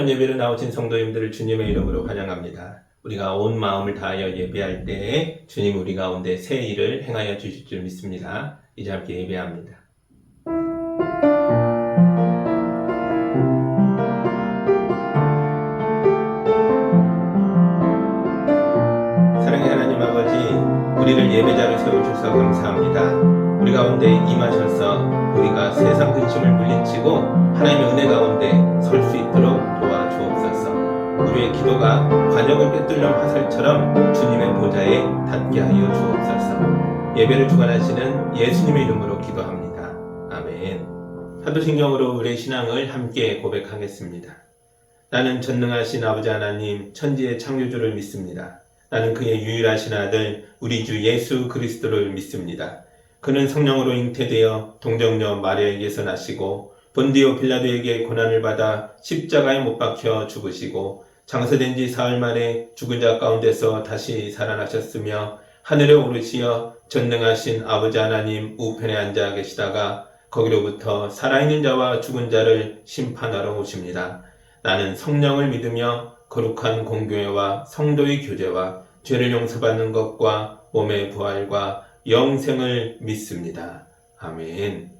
귀한 예배로 나오신 성도님들을 주님의 이름으로 환영합니다. 우리가 온 마음을 다하여 예배할 때에 주님 우리 가운데 새 일을 행하여 주실 줄 믿습니다. 이제 함께 예배합니다. 사랑의 하나님 아버지, 우리를 예배자로 세워주셔서 감사합니다. 우리 가운데 임하셔서 우리가 세상 근심을 물리치고 하나님의 은혜 가운데 설 수 있도록 도와주옵소서. 우리의 기도가 관역을 꿰뚫는 화살처럼 주님의 보좌에 닿게 하여 주옵소서. 예배를 주관하시는 예수님의 이름으로 기도합니다. 아멘. 사도신경으로 우리의 신앙을 함께 고백하겠습니다. 나는 전능하신 아버지 하나님 천지의 창조주를 믿습니다. 나는 그의 유일하신 아들 우리 주 예수 그리스도를 믿습니다. 그는 성령으로 잉태되어 동정녀 마리아에게서 나시고 본디오 빌라도에게 고난을 받아 십자가에 못 박혀 죽으시고 장사된 지 사흘 만에 죽은 자 가운데서 다시 살아나셨으며 하늘에 오르시어 전능하신 아버지 하나님 우편에 앉아 계시다가 거기로부터 살아있는 자와 죽은 자를 심판하러 오십니다. 나는 성령을 믿으며 거룩한 공교회와 성도의 교제와 죄를 용서받는 것과 몸의 부활과 영생을 믿습니다. 아멘.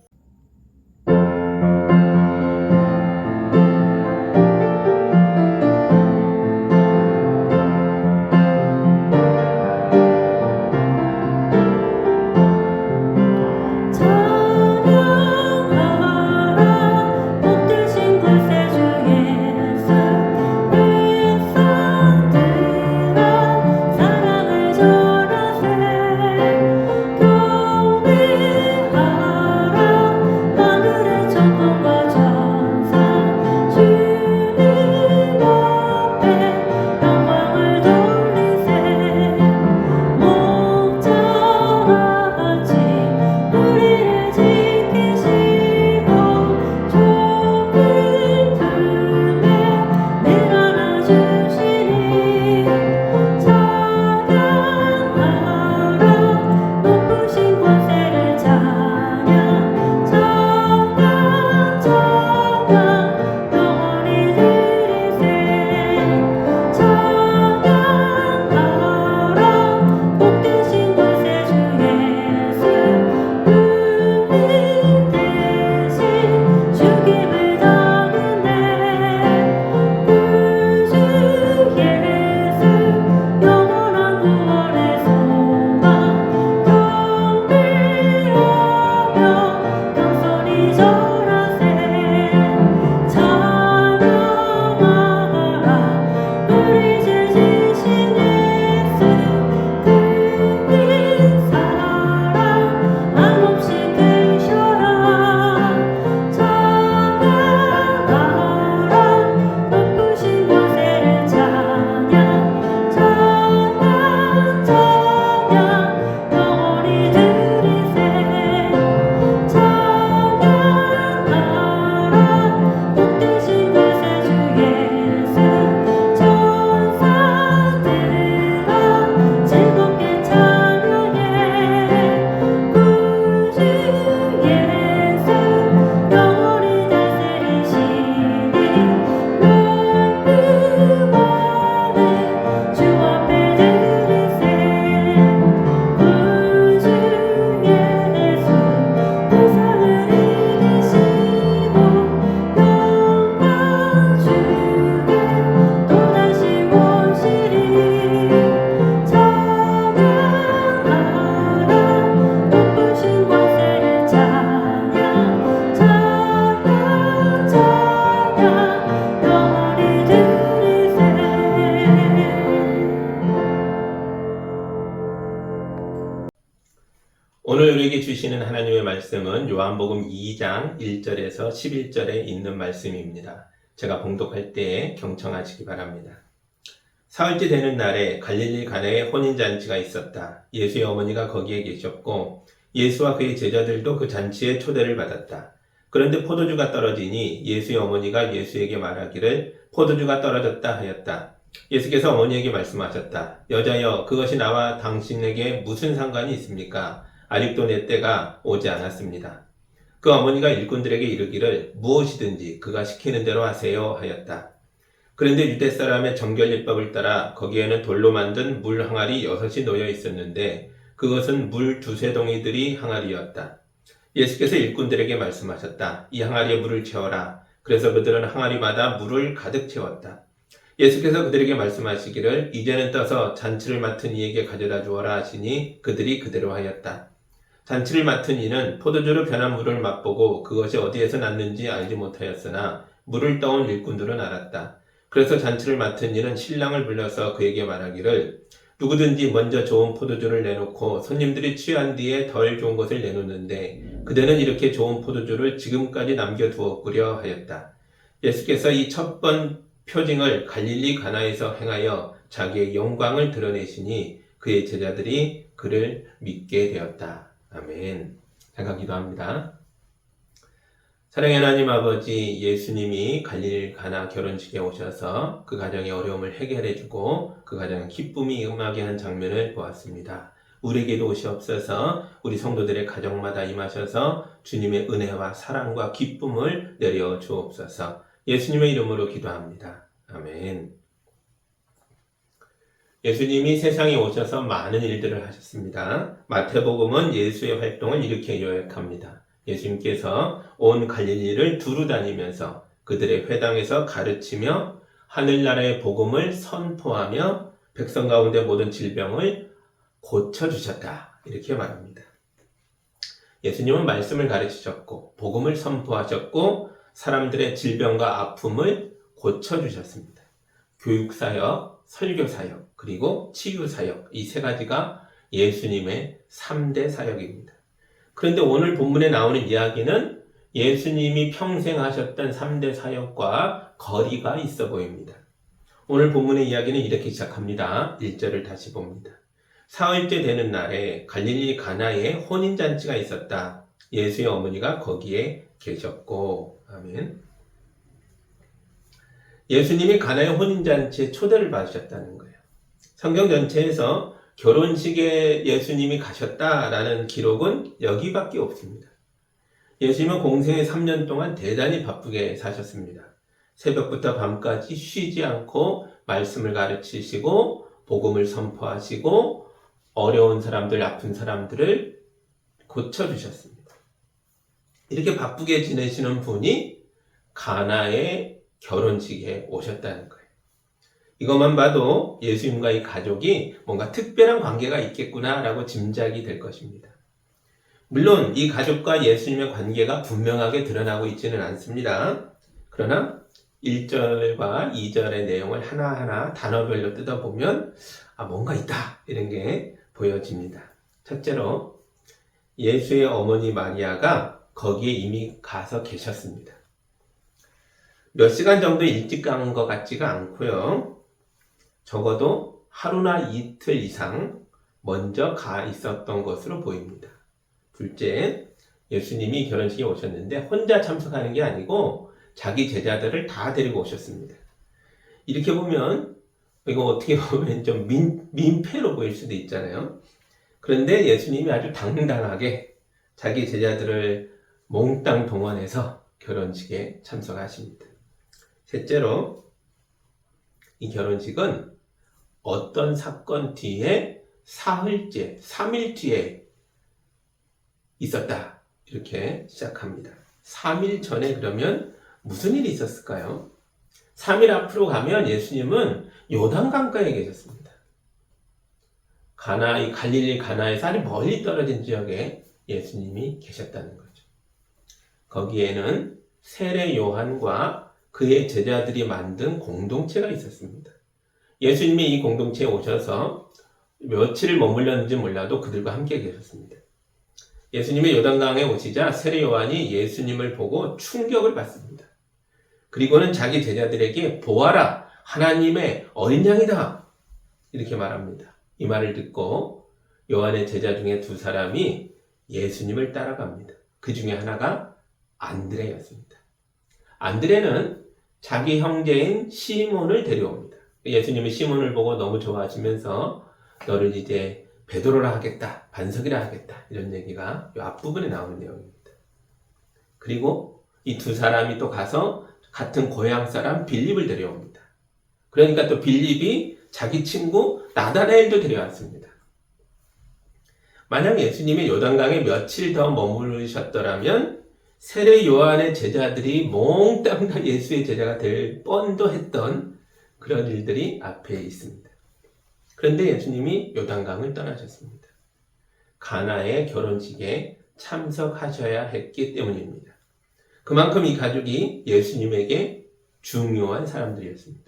오늘 우리에게 주시는 하나님의 말씀은 요한복음 2장 1절에서 11절에 있는 말씀입니다. 제가 봉독할 때에 경청하시기 바랍니다. 사흘째 되는 날에 갈릴리 가나에 혼인잔치가 있었다. 예수의 어머니가 거기에 계셨고 예수와 그의 제자들도 그 잔치에 초대를 받았다. 그런데 포도주가 떨어지니 예수의 어머니가 예수에게 말하기를 포도주가 떨어졌다 하였다. 예수께서 어머니에게 말씀하셨다. 여자여, 그것이 나와 당신에게 무슨 상관이 있습니까? 아직도 내 때가 오지 않았습니다. 그 어머니가 일꾼들에게 이르기를 무엇이든지 그가 시키는 대로 하세요 하였다. 그런데 유대 사람의 정결례법을 따라 거기에는 돌로 만든 물 항아리 6이 놓여 있었는데 그것은 물 두세 동이들이 항아리였다. 예수께서 일꾼들에게 말씀하셨다. 이 항아리에 물을 채워라. 그래서 그들은 항아리마다 물을 가득 채웠다. 예수께서 그들에게 말씀하시기를 이제는 떠서 잔치를 맡은 이에게 가져다 주어라 하시니 그들이 그대로 하였다. 잔치를 맡은 이는 포도주로 변한 물을 맛보고 그것이 어디에서 났는지 알지 못하였으나 물을 떠온 일꾼들은 알았다. 그래서 잔치를 맡은 이는 신랑을 불러서 그에게 말하기를 누구든지 먼저 좋은 포도주를 내놓고 손님들이 취한 뒤에 덜 좋은 것을 내놓는데 그대는 이렇게 좋은 포도주를 지금까지 남겨두었구려 하였다. 예수께서 이 첫 번 표징을 갈릴리 가나에서 행하여 자기의 영광을 드러내시니 그의 제자들이 그를 믿게 되었다. 아멘. 잠깐 기도합니다. 사랑의 하나님 아버지, 예수님이 갈릴리 가나 결혼식에 오셔서 그 가정의 어려움을 해결해주고 그 가정에 기쁨이 임하게 한 장면을 보았습니다. 우리에게도 오시옵소서. 우리 성도들의 가정마다 임하셔서 주님의 은혜와 사랑과 기쁨을 내려 주옵소서. 예수님의 이름으로 기도합니다. 아멘. 예수님이 세상에 오셔서 많은 일들을 하셨습니다. 마태복음은 예수의 활동을 이렇게 요약합니다. 예수님께서 온 갈릴리를 두루 다니면서 그들의 회당에서 가르치며 하늘나라의 복음을 선포하며 백성 가운데 모든 질병을 고쳐주셨다. 이렇게 말합니다. 예수님은 말씀을 가르치셨고 복음을 선포하셨고 사람들의 질병과 아픔을 고쳐주셨습니다. 교육사역, 설교사역, 그리고 치유사역 이 세 가지가 예수님의 3대 사역입니다. 그런데 오늘 본문에 나오는 이야기는 예수님이 평생 하셨던 3대 사역과 거리가 있어 보입니다. 오늘 본문의 이야기는 이렇게 시작합니다. 1절을 다시 봅니다. 사흘째 되는 날에 갈릴리 가나에 혼인잔치가 있었다. 예수의 어머니가 거기에 계셨고. 아멘. 예수님이 가나의 혼인잔치에 초대를 받으셨다는 거예요. 성경 전체에서 결혼식에 예수님이 가셨다라는 기록은 여기밖에 없습니다. 예수님은 공생의 3년 동안 대단히 바쁘게 사셨습니다. 새벽부터 밤까지 쉬지 않고 말씀을 가르치시고 복음을 선포하시고 어려운 사람들, 아픈 사람들을 고쳐주셨습니다. 이렇게 바쁘게 지내시는 분이 가나의 결혼식에 오셨다는 거예요. 이것만 봐도 예수님과 이 가족이 뭔가 특별한 관계가 있겠구나라고 짐작이 될 것입니다. 물론 이 가족과 예수님의 관계가 분명하게 드러나고 있지는 않습니다. 그러나 1절과 2절의 내용을 하나하나 단어별로 뜯어보면 뭔가 있다 이런 게 보여집니다. 첫째로 예수의 어머니 마리아가 거기에 이미 가서 계셨습니다. 몇 시간 정도 일찍 간 것 같지가 않고요. 적어도 하루나 이틀 이상 먼저 가 있었던 것으로 보입니다. 둘째, 예수님이 결혼식에 오셨는데 혼자 참석하는 게 아니고 자기 제자들을 다 데리고 오셨습니다. 이렇게 보면 이거 어떻게 보면 좀 민폐로 보일 수도 있잖아요. 그런데 예수님이 아주 당당하게 자기 제자들을 몽땅 동원해서 결혼식에 참석하십니다. 셋째로 이 결혼식은 어떤 사건 뒤에 사흘째, 3일 뒤에 있었다. 이렇게 시작합니다. 3일 전에 그러면 무슨 일이 있었을까요? 3일 앞으로 가면 예수님은 요단강가에 계셨습니다. 이 갈릴리 가나에서 아주 멀리 떨어진 지역에 예수님이 계셨다는 거죠. 거기에는 세례 요한과 그의 제자들이 만든 공동체가 있었습니다. 예수님이 이 공동체에 오셔서 며칠을 머물렀는지 몰라도 그들과 함께 계셨습니다. 예수님이 요단강에 오시자 세례 요한이 예수님을 보고 충격을 받습니다. 그리고는 자기 제자들에게 보아라, 하나님의 어린 양이다 이렇게 말합니다. 이 말을 듣고 요한의 제자 중에 2사람이 예수님을 따라갑니다. 그 중에 하나가 안드레였습니다. 안드레는 자기 형제인 시몬을 데려옵니다. 예수님이 시몬을 보고 너무 좋아하시면서 너를 이제 베드로라 하겠다, 반석이라 하겠다 이런 얘기가 이 앞부분에 나오는 내용입니다. 그리고 이 2사람이 또 가서 같은 고향 사람 빌립을 데려옵니다. 그러니까 또 빌립이 자기 친구 나다나엘도 데려왔습니다. 만약 예수님이 요단강에 며칠 더 머무르셨더라면 세례 요한의 제자들이 몽땅 다 예수의 제자가 될 뻔도 했던 그런 일들이 앞에 있습니다. 그런데 예수님이 요단강을 떠나셨습니다. 가나의 결혼식에 참석하셔야 했기 때문입니다. 그만큼 이 가족이 예수님에게 중요한 사람들이었습니다.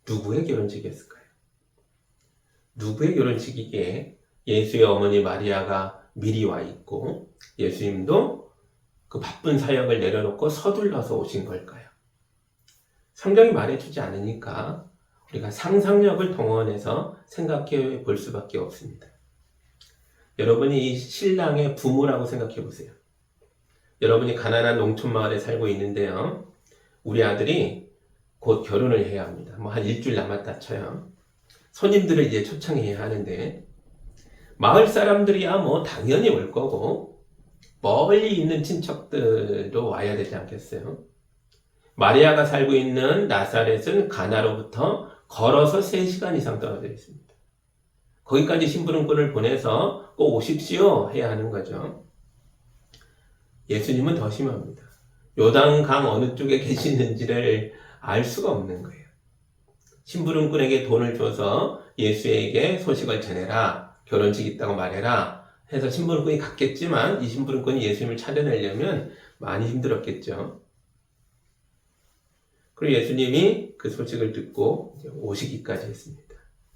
누구의 결혼식이었을까요? 누구의 결혼식이기에 예수의 어머니 마리아가 미리 와 있고 예수님도 그 바쁜 사역을 내려놓고 서둘러서 오신 걸까요? 성경이 말해주지 않으니까 우리가 상상력을 동원해서 생각해 볼 수밖에 없습니다. 여러분이 이 신랑의 부모라고 생각해 보세요. 여러분이 가난한 농촌 마을에 살고 있는데요. 우리 아들이 곧 결혼을 해야 합니다. 뭐 한 일주일 남았다 쳐요. 손님들을 이제 초청해야 하는데 마을 사람들이야 뭐 당연히 올 거고 멀리 있는 친척들도 와야 되지 않겠어요? 마리아가 살고 있는 나사렛은 가나로부터 걸어서 3시간 이상 떨어져 있습니다. 거기까지 심부름꾼을 보내서 꼭 오십시오 해야 하는 거죠. 예수님은 더 심합니다. 요단강 어느 쪽에 계시는지를 알 수가 없는 거예요. 심부름꾼에게 돈을 줘서 예수에게 소식을 전해라, 결혼식 있다고 말해라 해서 심부름꾼이 갔겠지만 이 심부름꾼이 예수님을 찾아내려면 많이 힘들었겠죠. 그리고 예수님이 그 소식을 듣고 오시기까지 했습니다.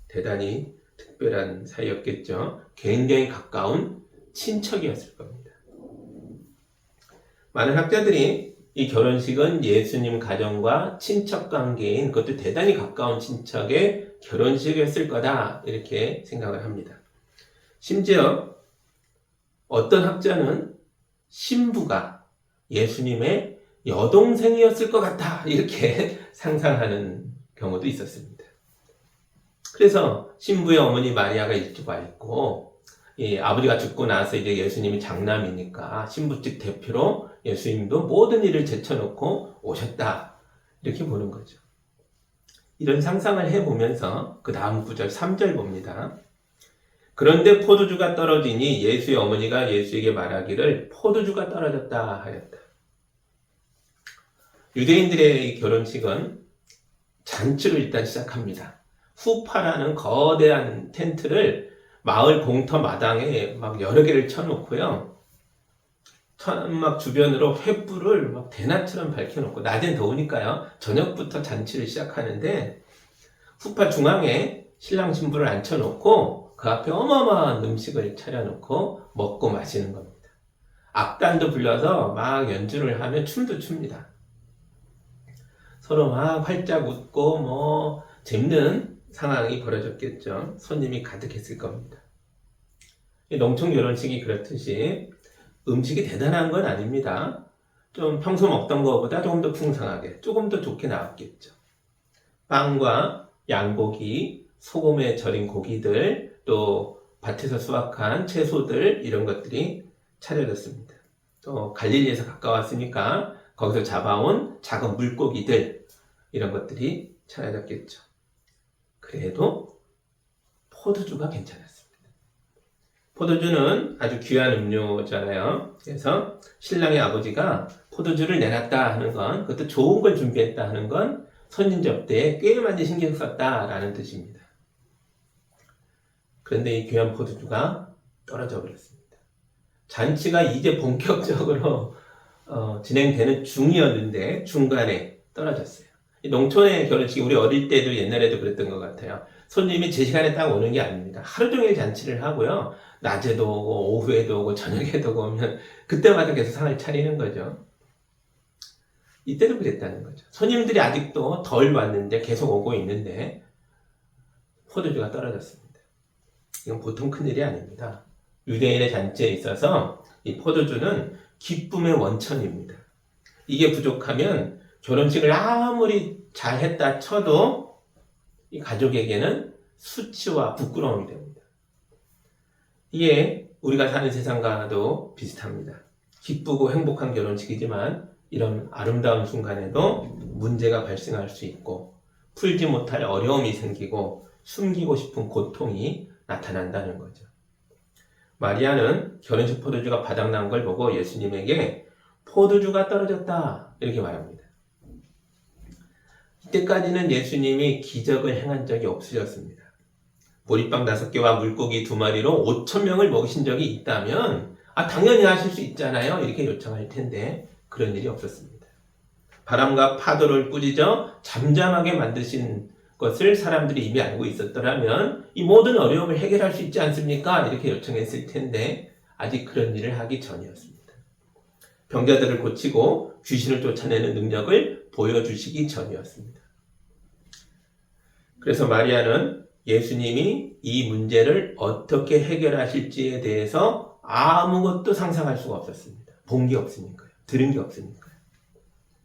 대단히 특별한 사이였겠죠. 굉장히 가까운 친척이었을 겁니다. 많은 학자들이 이 결혼식은 예수님 가정과 친척 관계인 그것도 대단히 가까운 친척의 결혼식이었을 거다 이렇게 생각을 합니다. 심지어 어떤 학자는 신부가 예수님의 여동생이었을 것 같다 이렇게 상상하는 경우도 있었습니다. 그래서 신부의 어머니 마리아가 일찍 와 있고 아버지가 죽고 나서 이제 예수님이 장남이니까 신부 측 대표로 예수님도 모든 일을 제쳐놓고 오셨다 이렇게 보는 거죠. 이런 상상을 해보면서 그 다음 구절 3절 봅니다. 그런데 포도주가 떨어지니 예수의 어머니가 예수에게 말하기를 포도주가 떨어졌다 하였다. 유대인들의 결혼식은 잔치로 일단 시작합니다. 후파라는 거대한 텐트를 마을 공터 마당에 막 여러 개를 쳐놓고요. 막 주변으로 횃불을 막 대낮처럼 밝혀놓고 낮엔 더우니까요. 저녁부터 잔치를 시작하는데 후파 중앙에 신랑 신부를 앉혀놓고 그 앞에 어마어마한 음식을 차려놓고 먹고 마시는 겁니다. 악단도 불러서 막 연주를 하며 춤도 춥니다. 서로 막 활짝 웃고 뭐 재밌는 상황이 벌어졌겠죠. 손님이 가득했을 겁니다. 농촌 결혼식이 그렇듯이 음식이 대단한 건 아닙니다. 좀 평소 먹던 것보다 조금 더 풍성하게, 조금 더 좋게 나왔겠죠. 빵과 양고기, 소금에 절인 고기들, 또 밭에서 수확한 채소들 이런 것들이 차려졌습니다. 또 갈릴리에서 가까웠으니까 거기서 잡아온 작은 물고기들 이런 것들이 차려졌겠죠. 그래도 포도주가 괜찮았습니다. 포도주는 아주 귀한 음료잖아요. 그래서 신랑의 아버지가 포도주를 내놨다 하는 건, 그것도 좋은 걸 준비했다 하는 건 손님 접대에 꽤 많이 신경 썼다라는 뜻입니다. 그런데 이 귀한 포도주가 떨어져 버렸습니다. 잔치가 이제 본격적으로 진행되는 중이었는데 중간에 떨어졌어요. 농촌의 결혼식이 우리 어릴 때도 옛날에도 그랬던 것 같아요. 손님이 제 시간에 딱 오는 게 아닙니다. 하루 종일 잔치를 하고요. 낮에도 오고 오후에도 오고 저녁에도 오면 그때마다 계속 상을 차리는 거죠. 이때도 그랬다는 거죠. 손님들이 아직도 덜 왔는데 계속 오고 있는데 포도주가 떨어졌습니다. 이건 보통 큰일이 아닙니다. 유대인의 잔치에 있어서 이 포도주는 기쁨의 원천입니다. 이게 부족하면 결혼식을 아무리 잘했다 쳐도 이 가족에게는 수치와 부끄러움이 됩니다. 이게 우리가 사는 세상과도 비슷합니다. 기쁘고 행복한 결혼식이지만 이런 아름다운 순간에도 문제가 발생할 수 있고 풀지 못할 어려움이 생기고 숨기고 싶은 고통이 나타난다는 거죠. 마리아는 결혼식 포도주가 바닥난 걸 보고 예수님에게 포도주가 떨어졌다 이렇게 말합니다. 이때까지는 예수님이 기적을 행한 적이 없으셨습니다. 보리빵 5개와 물고기 2마리로 5,000명을 먹이신 적이 있다면 당연히 하실 수 있잖아요 이렇게 요청할 텐데 그런 일이 없었습니다. 바람과 파도를 꾸짖어 잠잠하게 만드신 것을 사람들이 이미 알고 있었더라면 이 모든 어려움을 해결할 수 있지 않습니까? 이렇게 요청했을 텐데 아직 그런 일을 하기 전이었습니다. 병자들을 고치고 귀신을 쫓아내는 능력을 보여주시기 전이었습니다. 그래서 마리아는 예수님이 이 문제를 어떻게 해결하실지에 대해서 아무것도 상상할 수가 없었습니다. 본 게 없으니까요. 들은 게 없으니까요.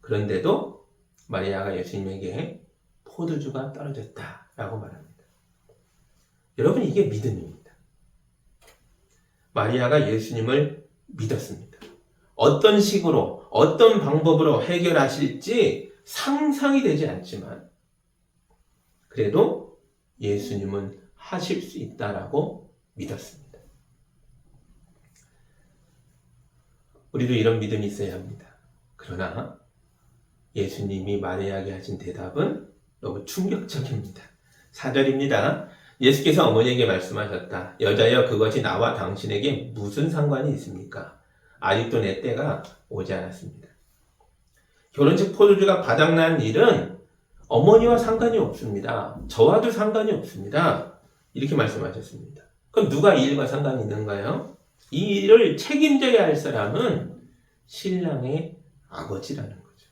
그런데도 마리아가 예수님에게 포도주가 떨어졌다라고 말합니다. 여러분 이게 믿음입니다. 마리아가 예수님을 믿었습니다. 어떤 식으로 어떤 방법으로 해결하실지 상상이 되지 않지만 그래도 예수님은 하실 수 있다라고 믿었습니다. 우리도 이런 믿음이 있어야 합니다. 그러나 예수님이 마리아에게 하신 대답은 너무 충격적입니다. 4절입니다. 예수께서 어머니에게 말씀하셨다. 여자여 그것이 나와 당신에게 무슨 상관이 있습니까? 아직도 내 때가 오지 않았습니다. 결혼식 포도주가 바닥난 일은 어머니와 상관이 없습니다. 저와도 상관이 없습니다. 이렇게 말씀하셨습니다. 그럼 누가 이 일과 상관이 있는가요? 이 일을 책임져야 할 사람은 신랑의 아버지라는 거죠.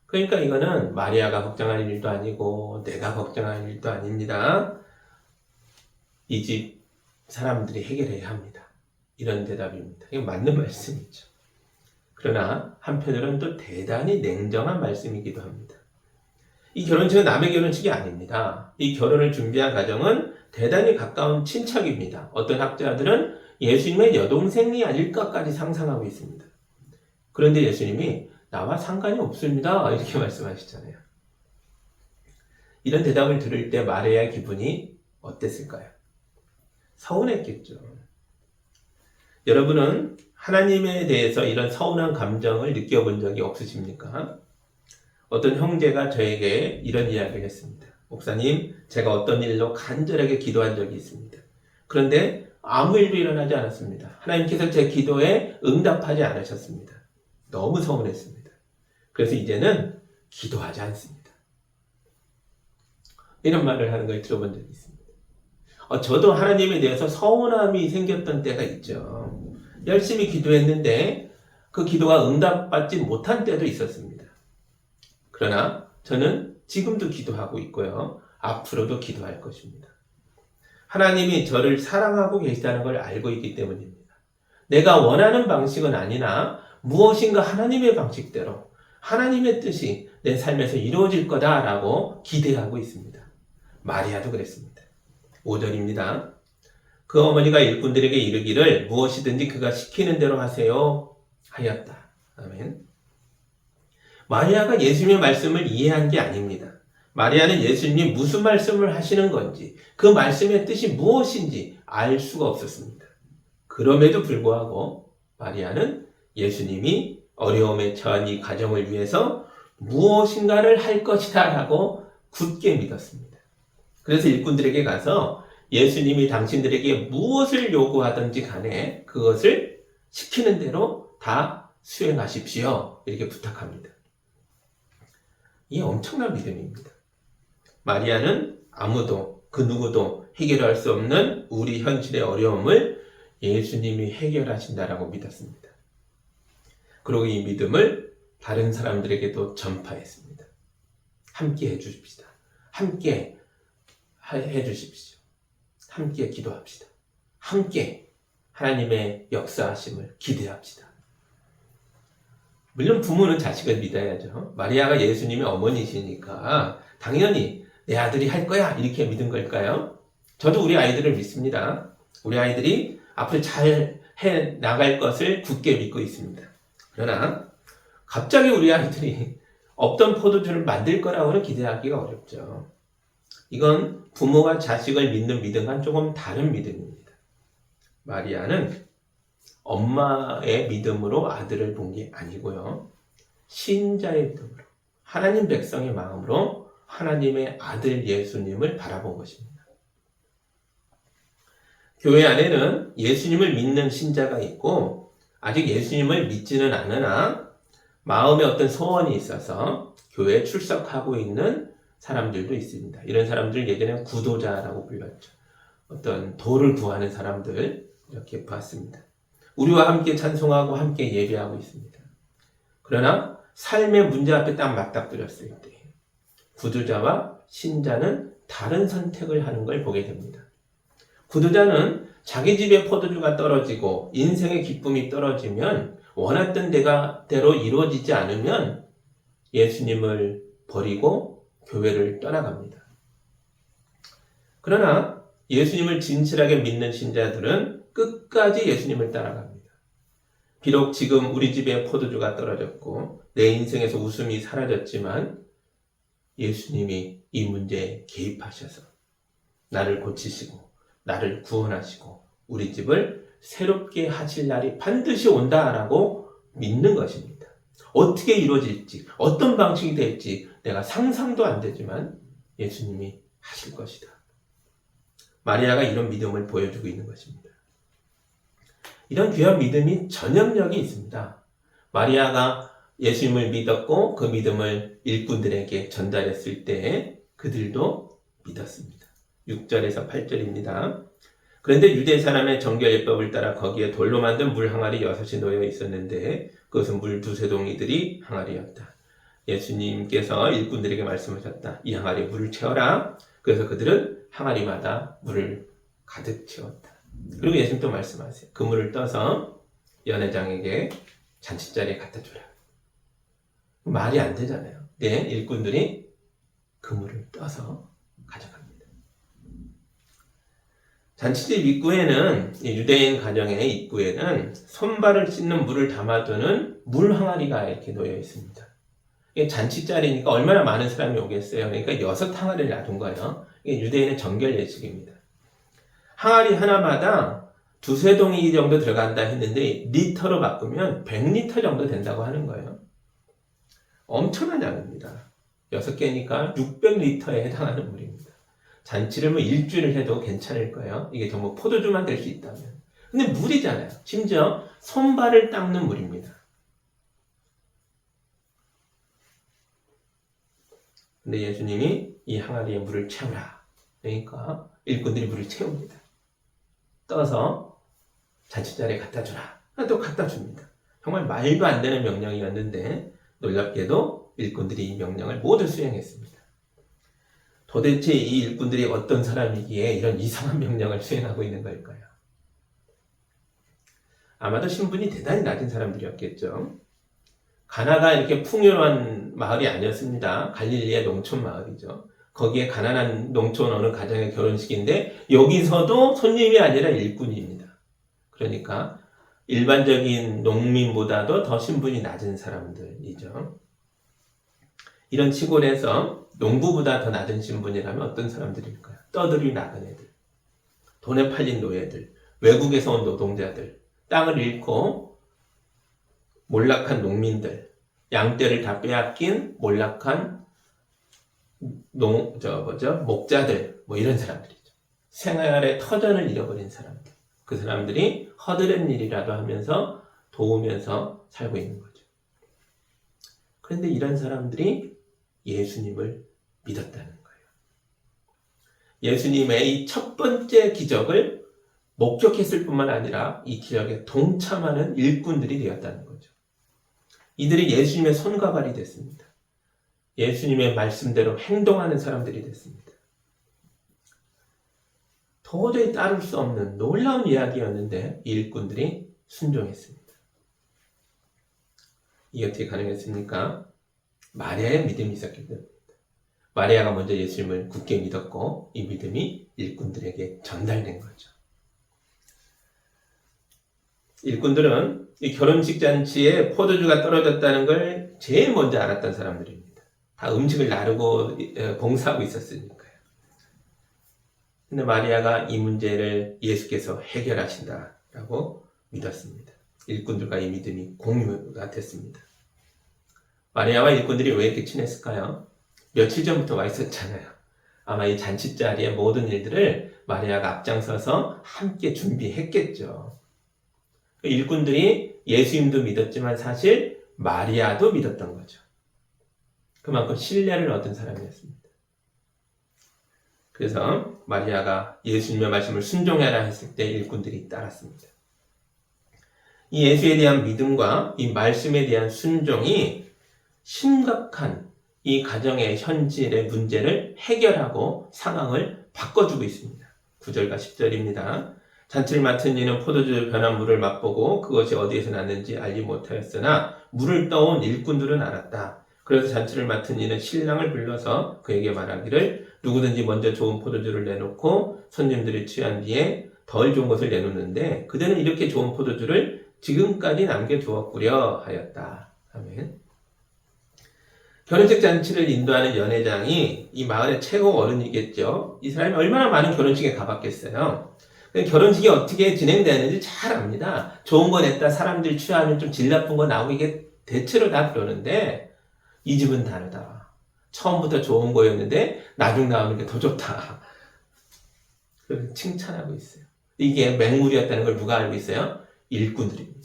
그러니까 이거는 마리아가 걱정할 일도 아니고 내가 걱정할 일도 아닙니다. 이 집 사람들이 해결해야 합니다. 이런 대답입니다. 이게 맞는 말씀이죠. 그러나 한편으로는 또 대단히 냉정한 말씀이기도 합니다. 이 결혼식은 남의 결혼식이 아닙니다. 이 결혼을 준비한 가정은 대단히 가까운 친척입니다. 어떤 학자들은 예수님의 여동생이 아닐까까지 상상하고 있습니다. 그런데 예수님이 나와 상관이 없습니다. 이렇게 말씀하시잖아요. 이런 대답을 들을 때 마리아의 기분이 어땠을까요? 서운했겠죠. 여러분은 하나님에 대해서 이런 서운한 감정을 느껴본 적이 없으십니까? 어떤 형제가 저에게 이런 이야기를 했습니다. 목사님, 제가 어떤 일로 간절하게 기도한 적이 있습니다. 그런데 아무 일도 일어나지 않았습니다. 하나님께서 제 기도에 응답하지 않으셨습니다. 너무 서운했습니다. 그래서 이제는 기도하지 않습니다. 이런 말을 하는 걸 들어본 적이 있습니다. 저도 하나님에 대해서 서운함이 생겼던 때가 있죠. 열심히 기도했는데 그 기도가 응답받지 못한 때도 있었습니다. 그러나 저는 지금도 기도하고 있고요. 앞으로도 기도할 것입니다. 하나님이 저를 사랑하고 계시다는 걸 알고 있기 때문입니다. 내가 원하는 방식은 아니나 무엇인가 하나님의 방식대로 하나님의 뜻이 내 삶에서 이루어질 거다라고 기대하고 있습니다. 마리아도 그랬습니다. 5절입니다. 그 어머니가 일꾼들에게 이르기를 무엇이든지 그가 시키는 대로 하세요 하였다. 아멘. 마리아가 예수님의 말씀을 이해한 게 아닙니다. 마리아는 예수님이 무슨 말씀을 하시는 건지 그 말씀의 뜻이 무엇인지 알 수가 없었습니다. 그럼에도 불구하고 마리아는 예수님이 어려움에 처한 이 가정을 위해서 무엇인가를 할 것이다 라고 굳게 믿었습니다. 그래서 일꾼들에게 가서 예수님이 당신들에게 무엇을 요구하든지 간에 그것을 시키는 대로 다 수행하십시오. 이렇게 부탁합니다. 이게 엄청난 믿음입니다. 마리아는 아무도 그 누구도 해결할 수 없는 우리 현실의 어려움을 예수님이 해결하신다라고 믿었습니다. 그리고 이 믿음을 다른 사람들에게도 전파했습니다. 함께 해주십시다. 함께 해주십시오. 함께 기도합시다. 함께 하나님의 역사하심을 기대합시다. 물론 부모는 자식을 믿어야죠. 마리아가 예수님의 어머니시니까 당연히 내 아들이 할 거야 이렇게 믿은 걸까요? 저도 우리 아이들을 믿습니다. 우리 아이들이 앞으로 잘 해 나갈 것을 굳게 믿고 있습니다. 그러나 갑자기 우리 아이들이 없던 포도주를 만들 거라고는 기대하기가 어렵죠. 이건 부모가 자식을 믿는 믿음과는 조금 다른 믿음입니다. 마리아는 엄마의 믿음으로 아들을 본 게 아니고요. 신자의 믿음으로, 하나님 백성의 마음으로 하나님의 아들 예수님을 바라본 것입니다. 교회 안에는 예수님을 믿는 신자가 있고 아직 예수님을 믿지는 않으나 마음에 어떤 소원이 있어서 교회에 출석하고 있는 사람들도 있습니다. 이런 사람들 예전에 구도자라고 불렀죠. 어떤 도를 구하는 사람들 이렇게 봤습니다. 우리와 함께 찬송하고 함께 예배하고 있습니다. 그러나 삶의 문제 앞에 딱 맞닥뜨렸을 때 구도자와 신자는 다른 선택을 하는 걸 보게 됩니다. 구도자는 자기 집에 포도주가 떨어지고 인생의 기쁨이 떨어지면 원했던 대로 이루어지지 않으면 예수님을 버리고 교회를 떠나갑니다. 그러나 예수님을 진실하게 믿는 신자들은 끝까지 예수님을 따라갑니다. 비록 지금 우리 집에 포도주가 떨어졌고 내 인생에서 웃음이 사라졌지만 예수님이 이 문제에 개입하셔서 나를 고치시고 나를 구원하시고 우리 집을 새롭게 하실 날이 반드시 온다라고 믿는 것입니다. 어떻게 이루어질지, 어떤 방식이 될지 내가 상상도 안 되지만 예수님이 하실 것이다. 마리아가 이런 믿음을 보여주고 있는 것입니다. 이런 귀한 믿음이 전염력이 있습니다. 마리아가 예수님을 믿었고 그 믿음을 일꾼들에게 전달했을 때 그들도 믿었습니다. 6절에서 8절입니다. 그런데 유대 사람의 정결 예법을 따라 거기에 돌로 만든 물 항아리 6이 놓여 있었는데 그것은 물 두세 동이들이 항아리였다. 예수님께서 일꾼들에게 말씀하셨다. 이 항아리에 물을 채워라. 그래서 그들은 항아리마다 물을 가득 채웠다. 그리고 예수님 또 말씀하세요. 그 물을 떠서 연회장에게 잔치자리에 갖다 주라. 말이 안 되잖아요. 네, 일꾼들이 그 물을 떠서 가져갑니다. 잔치집 입구에는, 유대인 가정의 입구에는 손발을 씻는 물을 담아두는 물 항아리가 이렇게 놓여 있습니다. 이게 잔치자리니까 얼마나 많은 사람이 오겠어요. 그러니까 6항아리를 놔둔 거예요. 이게 유대인의 정결 예식입니다. 항아리 하나마다 두세 동이 정도 들어간다 했는데 리터로 바꾸면 100리터 정도 된다고 하는 거예요. 엄청난 양입니다. 6개니까 600리터에 해당하는 물입니다. 잔치를 뭐 일주일을 해도 괜찮을 거예요. 이게 정말 포도주만 될 수 있다면. 근데 물이잖아요. 심지어 손발을 닦는 물입니다. 근데 예수님이 이 항아리에 물을 채우라. 그러니까 일꾼들이 물을 채웁니다. 떠서 잔치자리에 갖다 주라. 또 갖다 줍니다. 정말 말도 안 되는 명령이었는데 놀랍게도 일꾼들이 이 명령을 모두 수행했습니다. 도대체 이 일꾼들이 어떤 사람이기에 이런 이상한 명령을 수행하고 있는 걸까요? 아마도 신분이 대단히 낮은 사람들이었겠죠. 가나가 이렇게 풍요로운 마을이 아니었습니다. 갈릴리의 농촌 마을이죠. 거기에 가난한 농촌 어느 가정의 결혼식인데 여기서도 손님이 아니라 일꾼입니다. 그러니까 일반적인 농민보다도 더 신분이 낮은 사람들이죠. 이런 시골에서 농부보다 더 낮은 신분이라면 어떤 사람들일까요? 떠들이 나간 애들, 돈에 팔린 노예들, 외국에서 온 노동자들, 땅을 잃고 몰락한 농민들, 양떼를 다 빼앗긴 몰락한 목자들, 뭐 이런 사람들이죠. 생활의 터전을 잃어버린 사람들. 그 사람들이 허드렛 일이라도 하면서 도우면서 살고 있는 거죠. 그런데 이런 사람들이 예수님을 믿었다는 거예요. 예수님의 이 첫 번째 기적을 목격했을 뿐만 아니라 이 기적에 동참하는 일꾼들이 되었다는 거죠. 이들이 예수님의 손과 발이 됐습니다. 예수님의 말씀대로 행동하는 사람들이 됐습니다. 도저히 따를 수 없는 놀라운 이야기였는데 이 일꾼들이 순종했습니다. 이게 어떻게 가능했습니까? 마리아의 믿음이 있었기 때문입니다. 마리아가 먼저 예수님을 굳게 믿었고 이 믿음이 일꾼들에게 전달된 거죠. 일꾼들은 이 결혼식 잔치에 포도주가 떨어졌다는 걸 제일 먼저 알았던 사람들입니다. 다 음식을 나르고 봉사하고 있었으니까요. 근데 마리아가 이 문제를 예수께서 해결하신다라고 믿었습니다. 일꾼들과 이 믿음이 공유가 됐습니다. 마리아와 일꾼들이 왜 이렇게 친했을까요? 며칠 전부터 와 있었잖아요. 아마 이 잔치 자리의 모든 일들을 마리아가 앞장서서 함께 준비했겠죠. 일꾼들이 예수님도 믿었지만 사실 마리아도 믿었던 거죠. 그만큼 신뢰를 얻은 사람이었습니다. 그래서 마리아가 예수님의 말씀을 순종해라 했을 때 일꾼들이 따랐습니다. 이 예수에 대한 믿음과 이 말씀에 대한 순종이 심각한 이 가정의 현실의 문제를 해결하고 상황을 바꿔주고 있습니다. 9절과 10절입니다. 잔치를 맡은 이는 포도주 변한 물을 맛보고 그것이 어디에서 났는지 알지 못하였으나 물을 떠온 일꾼들은 알았다. 그래서 잔치를 맡은 이는 신랑을 불러서 그에게 말하기를 누구든지 먼저 좋은 포도주를 내놓고 손님들이 취한 뒤에 덜 좋은 것을 내놓는데 그대는 이렇게 좋은 포도주를 지금까지 남겨두었구려 하였다. 아멘. 결혼식 잔치를 인도하는 연회장이 이 마을의 최고 어른이겠죠. 이 사람이 얼마나 많은 결혼식에 가봤겠어요. 결혼식이 어떻게 진행되는지 잘 압니다. 좋은 거 냈다 사람들 취하면 좀 질 나쁜 거 나오고 이게 대체로 다 그러는데 이 집은 다르다. 처음부터 좋은 거였는데 나중 나오는 게 더 좋다. 그렇게 칭찬하고 있어요. 이게 맹물이었다는 걸 누가 알고 있어요? 일꾼들입니다.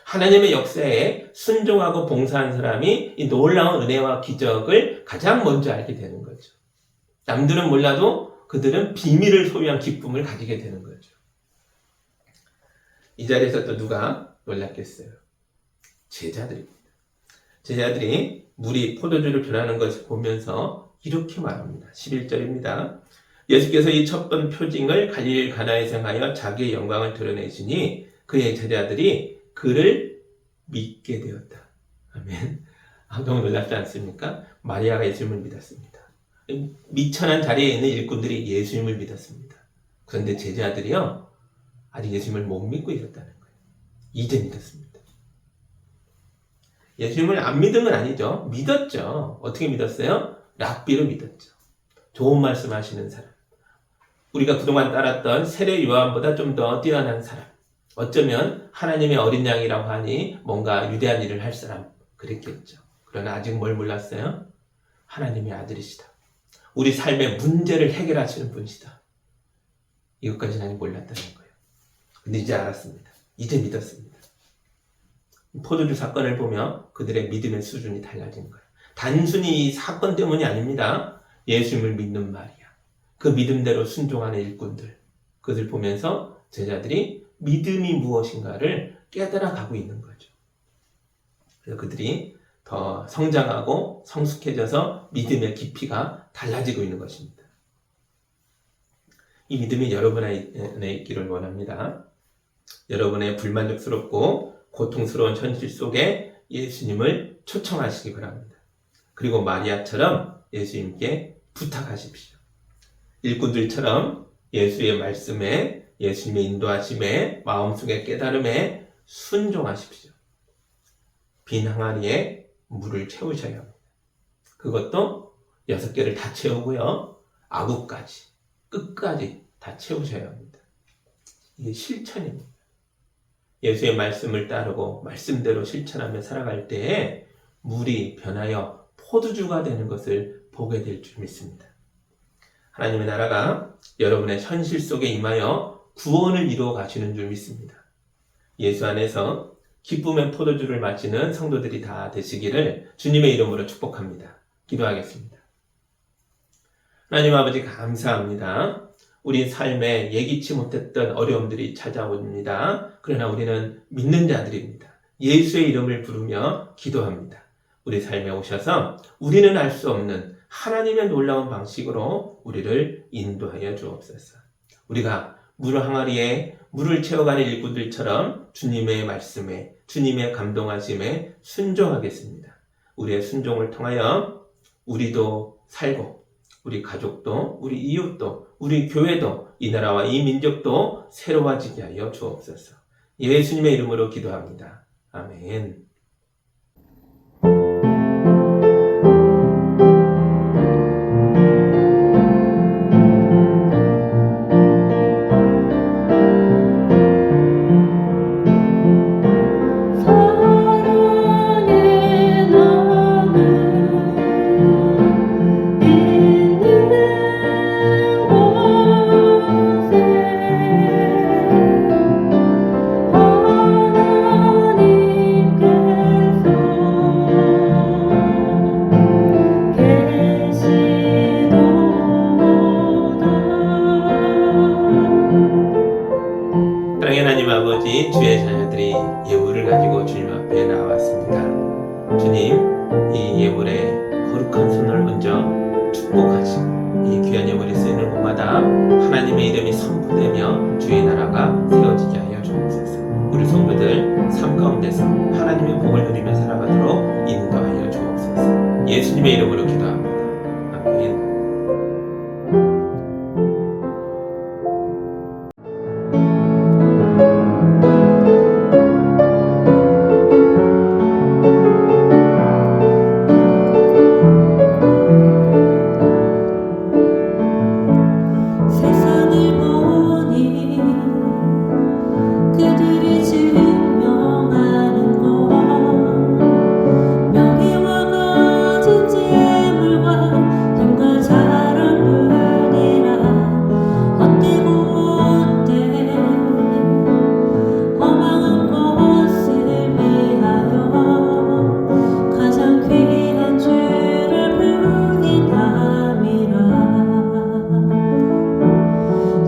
하나님의 역사에 순종하고 봉사한 사람이 이 놀라운 은혜와 기적을 가장 먼저 알게 되는 거죠. 남들은 몰라도 그들은 비밀을 소유한 기쁨을 가지게 되는 거죠. 이 자리에서 또 누가 놀랐겠어요? 제자들입니다. 제자들이 물이 포도주를 변하는 것을 보면서 이렇게 말합니다. 11절입니다. 예수께서 이 첫 번 표징을 갈릴리 가나에서 행하여 자기의 영광을 드러내시니 그의 제자들이 그를 믿게 되었다. 아멘. 너무 놀랍지 않습니까? 마리아가 예수님을 믿었습니다. 미천한 자리에 있는 일꾼들이 예수님을 믿었습니다. 그런데 제자들이요, 아직 예수님을 못 믿고 있었다는 거예요. 이제 믿었습니다. 예수님을 안 믿은 건 아니죠. 믿었죠. 어떻게 믿었어요? 랍비로 믿었죠. 좋은 말씀 하시는 사람. 우리가 그동안 따랐던 세례 요한보다 좀 더 뛰어난 사람. 어쩌면 하나님의 어린 양이라고 하니 뭔가 위대한 일을 할 사람. 그랬겠죠. 그러나 아직 뭘 몰랐어요? 하나님의 아들이시다. 우리 삶의 문제를 해결하시는 분이시다. 이것까지는 아직 몰랐다는 거예요. 근데 이제 알았습니다. 이제 믿었습니다. 포도주 사건을 보며 그들의 믿음의 수준이 달라진 거예요. 단순히 이 사건 때문이 아닙니다. 예수님을 믿는 마리아, 그 믿음대로 순종하는 일꾼들, 그것을 보면서 제자들이 믿음이 무엇인가를 깨달아 가고 있는 거죠. 그래서 그들이 더 성장하고 성숙해져서 믿음의 깊이가 달라지고 있는 것입니다. 이 믿음이 여러분 안에 있기를 원합니다. 여러분의 불만족스럽고 고통스러운 현실 속에 예수님을 초청하시기 바랍니다. 그리고 마리아처럼 예수님께 부탁하십시오. 일꾼들처럼 예수의 말씀에, 예수님의 인도하심에, 마음속의 깨달음에 순종하십시오. 빈 항아리에 물을 채우셔야 합니다. 그것도 6개를 다 채우고요. 아구까지, 끝까지 다 채우셔야 합니다. 이게 실천입니다. 예수의 말씀을 따르고 말씀대로 실천하며 살아갈 때에 물이 변하여 포도주가 되는 것을 보게 될 줄 믿습니다. 하나님의 나라가 여러분의 현실 속에 임하여 구원을 이루어 가시는 줄 믿습니다. 예수 안에서 기쁨의 포도주를 마시는 성도들이 다 되시기를 주님의 이름으로 축복합니다. 기도하겠습니다. 하나님 아버지 감사합니다. 우리 삶에 예기치 못했던 어려움들이 찾아옵니다. 그러나 우리는 믿는 자들입니다. 예수의 이름을 부르며 기도합니다. 우리 삶에 오셔서 우리는 알 수 없는 하나님의 놀라운 방식으로 우리를 인도하여 주옵소서. 우리가 물 항아리에 물을 채워가는 일꾼들처럼 주님의 말씀에, 주님의 감동하심에 순종하겠습니다. 우리의 순종을 통하여 우리도 살고 우리 가족도, 우리 이웃도, 우리 교회도, 이 나라와 이 민족도 새로워지게 하여 주옵소서. 예수님의 이름으로 기도합니다. 아멘. 아버지, 주의 자녀들이 예물을 가지고 주님 앞에 나왔습니다. 주님, 이 예물에 거룩한 손을 얹어 축복하시고 이 귀한 예물이 쓰이는 곳마다 하나님의 이름이 선포되며 주의 나라가 세워지게 하여 주옵소서. 우리 성도들 삶 가운데서 하나님의 복을 누리며 살아가도록 인도하여 주옵소서. 예수님의 이름으로 기도합니다. 아멘. 세상을 보니 그들이 증명하는 것 명예와 가진 재물과 힘과 자랑 뿐이라 헛되고 못돼 허망한 것을 위하여 가장 귀한 주를 부인함이라.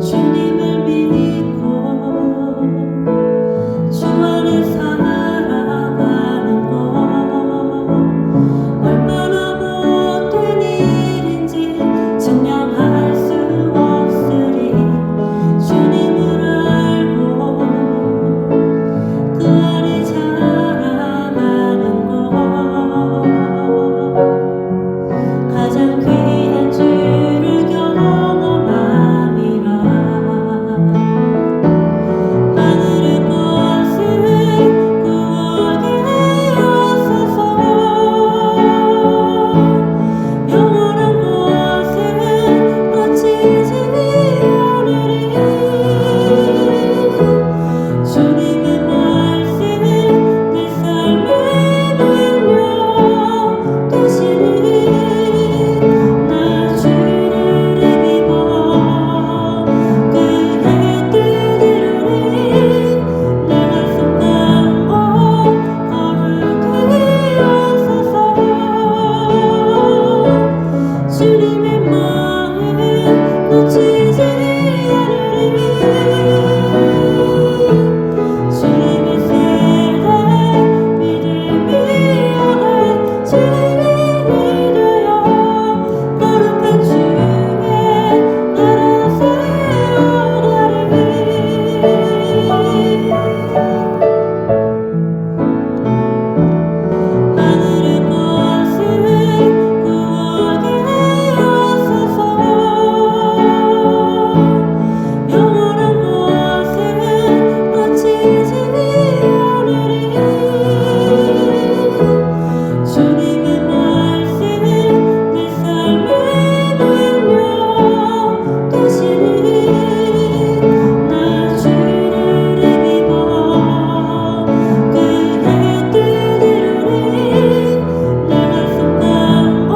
주님을 믿고 주 안에 살아가는 것 얼마나 못된 일인지 증명할 수 없으리. 주님을 알고 그 안에 자라가는 것 가장 귀한 주를 경험함이라. 하늘의 것을 구하게 하소서. 영원한 것을 놓치지 않으리. 주님의 말씀 내 삶의 능력 되시니 나 주를 힘입어 그의 뜻이루니 내가 속한 곳 거룩하게 하소서. 주님의 마음 놓치지 않으리. 주님의 세대 믿음이 여갈 주님이 되어 거룩한 주의 나라 세워가리니. 하늘의 것을 구하게 하소서. 영원한 것을 놓치지 않으리. 주님의 말씀 내 삶의 능력 되시니 나 주를 힘입어 그의 뜻이루니 내가 속한 곳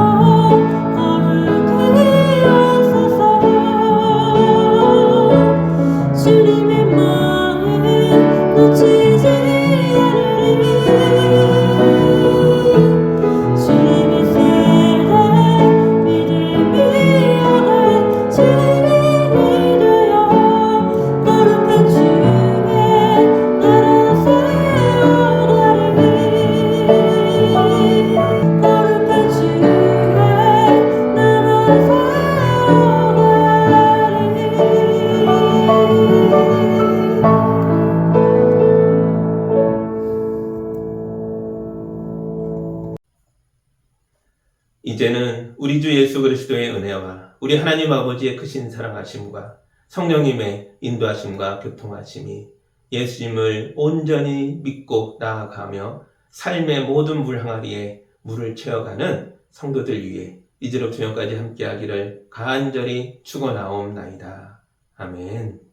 거룩하게 하소서. 주님의 마음 놓치지 않으리. 주님의 세대 믿음이 여갈 주님이 되어 거룩한 주의 나라 세워가리니. 거룩한 주의 나라 이제는 우리 주 예수 그리스도의 은혜와 우리 하나님 아버지의 크신 사랑하심과 성령님의 인도하심과 교통하심이 예수님을 온전히 믿고 나아가며 삶의 모든 물 항아리에 물을 채워가는 성도들 위해 이제로부터 영까지 함께하기를 간절히 축원하옵나이다. 아멘.